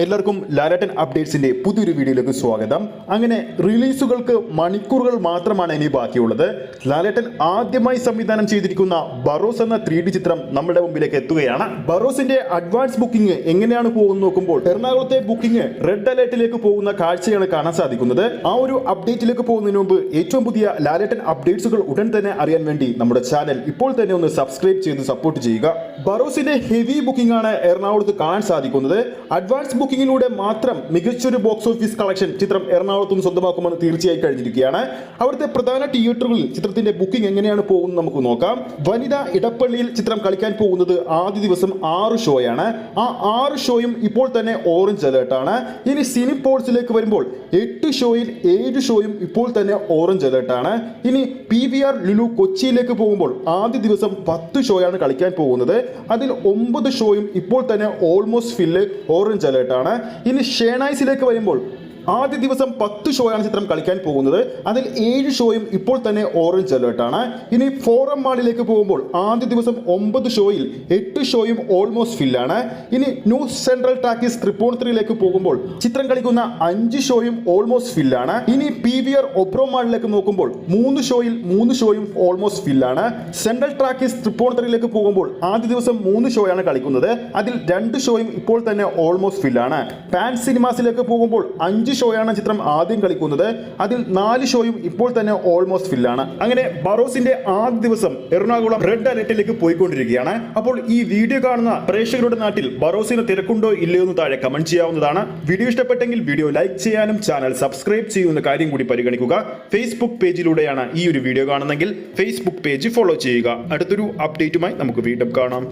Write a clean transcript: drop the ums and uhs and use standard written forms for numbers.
എല്ലാവർക്കും ലാലേട്ടൻ അപ്ഡേറ്റ്സിന്റെ പുതിയൊരു വീഡിയോയിലേക്ക് സ്വാഗതം. അങ്ങനെ റിലീസുകൾക്ക് മണിക്കൂറുകൾ മാത്രമാണ് ഇനി ബാക്കിയുള്ളത്. ലാലേട്ടൻ ആദ്യമായി സംവിധാനം ചെയ്തിരിക്കുന്ന ബറോസ് എന്ന 3D ചിത്രം നമ്മുടെ മുമ്പിലേക്ക് എത്തുകയാണ്. ബറോസിന്റെ അഡ്വാൻസ് ബുക്കിംഗ് എങ്ങനെയാണ് പോകുന്നത് നോക്കുമ്പോൾ എറണാകുളത്തെ ബുക്കിംഗ് റെഡ് അലേർട്ടിലേക്ക് പോകുന്ന കാഴ്ചയാണ് കാണാൻ സാധിക്കുന്നത്. ആ ഒരു അപ്ഡേറ്റിലേക്ക് പോകുന്നതിന് മുമ്പ് ഏറ്റവും പുതിയ ലാലേട്ടൻ അപ്ഡേറ്റ്സുകൾ ഉടൻ തന്നെ അറിയാൻ വേണ്ടി നമ്മുടെ ചാനൽ ഇപ്പോൾ തന്നെ ഒന്ന് സബ്സ്ക്രൈബ് ചെയ്ത് സപ്പോർട്ട് ചെയ്യുക. ബറോസിന്റെ ഹെവി ബുക്കിംഗ് ആണ് എറണാകുളത്ത് കാണാൻ സാധിക്കുന്നത്. അഡ്വാൻസ് ബുക്കിംഗിലൂടെ മാത്രം മികച്ചൊരു ബോക്സ് ഓഫീസ് കളക്ഷൻ ചിത്രം എറണാകുളത്തും സ്വന്തമാക്കുമെന്ന് തീർച്ചയായി കഴിഞ്ഞിരിക്കുകയാണ്. അവിടുത്തെ പ്രധാന തിയേറ്ററുകളിൽ ചിത്രത്തിന്റെ ബുക്കിംഗ് എങ്ങനെയാണ് പോകുന്നത് നമുക്ക് നോക്കാം. വനിത ഇടപ്പള്ളിയിൽ ചിത്രം കളിക്കാൻ പോകുന്നത് ആദ്യ ദിവസം 6 ഷോയാണ്. ആ 6 ഷോയും ഇപ്പോൾ തന്നെ ഓറഞ്ച് അലേർട്ടാണ്. ഇനി സിനിപോൾസിലേക്ക് വരുമ്പോൾ 8 ഷോയിൽ 7 ഷോയും ഇപ്പോൾ തന്നെ ഓറഞ്ച് അലേർട്ടാണ്. ഇനി PVR ലുലു കൊച്ചിയിലേക്ക് പോകുമ്പോൾ ആദ്യ ദിവസം 10 ഷോയാണ് കളിക്കാൻ പോകുന്നത്. അതിൽ 9 ഷോയും ഇപ്പോൾ തന്നെ ഓൾമോസ്റ്റ് ഫില്ല് ഓറഞ്ച് അലേർട്ടാണ്. ഇനി ഷേണൈസിലേക്ക് വരുമ്പോൾ ആദ്യ ദിവസം 10 ഷോയാണ് ചിത്രം കളിക്കാൻ പോകുന്നത്. അതിൽ 7 ഷോയും ഇപ്പോൾ തന്നെ ഓറഞ്ച് അലേർട്ടാണ്. ഇനി ഫോറം മാളിലേക്ക് പോകുമ്പോൾ ആദ്യ ദിവസം 9 ഷോയിൽ 8 ഷോയും ഓൾമോസ്റ്റ് ഫില്ലാണ്. ഇനി ന്യൂ സെൻട്രൽ ടാക്കീസ് തൃപ്പൂണിത്തുറയിലേക്ക് പോകുമ്പോൾ ചിത്രം കളിക്കുന്ന 5 ഷോയും ഓൾമോസ്റ്റ് ഫില്ലാണ്. ഇനി PVR ഒബ്രോ മാളിലേക്ക് നോക്കുമ്പോൾ 3 ഷോയിൽ 3 ഷോയും ഓൾമോസ്റ്റ് ഫില്ലാണ്. സെൻട്രൽ ടാക്കീസ് തൃപ്പൂണിത്തുറയിലേക്ക് പോകുമ്പോൾ ആദ്യ ദിവസം 3 ഷോയാണ് കളിക്കുന്നത്. അതിൽ 2 ഷോയും ഇപ്പോൾ തന്നെ ഓൾമോസ്റ്റ് ഫില്ലാണ്. പാൻ സിനിമാസിലേക്ക് പോകുമ്പോൾ 5 ഷോയാണ് ചിത്രം ആദ്യം കളിക്കുന്നത്. അതിൽ 4 ഷോയും ഇപ്പോൾ തന്നെ ഓൾമോസ്റ്റ് ഫില്ലാണ്. അങ്ങനെ ബറോസിന്റെ ആദ്യ ദിവസം എറണാകുളം റെഡ് അലർട്ടിലേക്ക് പോയിക്കൊണ്ടിരിക്കുകയാണ്. അപ്പോൾ ഈ വീഡിയോ കാണുന്ന പ്രേക്ഷകരുടെ നാട്ടിൽ ബറോസിന് തിരക്കുണ്ടോ ഇല്ലയോ എന്ന് താഴെ കമന്റ് ചെയ്യാവുന്നതാണ്. വീഡിയോ ഇഷ്ടപ്പെട്ടെങ്കിൽ വീഡിയോ ലൈക്ക് ചെയ്യാനും ചാനൽ സബ്സ്ക്രൈബ് ചെയ്യുന്ന കാര്യം കൂടി പരിഗണിക്കുക. ഫേസ്ബുക്ക് പേജിലൂടെയാണ് ഈ ഒരു വീഡിയോ കാണുന്നതെങ്കിൽ ഫേസ്ബുക്ക് പേജ് ഫോളോ ചെയ്യുക. അടുത്തൊരു അപ്ഡേറ്റുമായി നമുക്ക് വീണ്ടും കാണാം.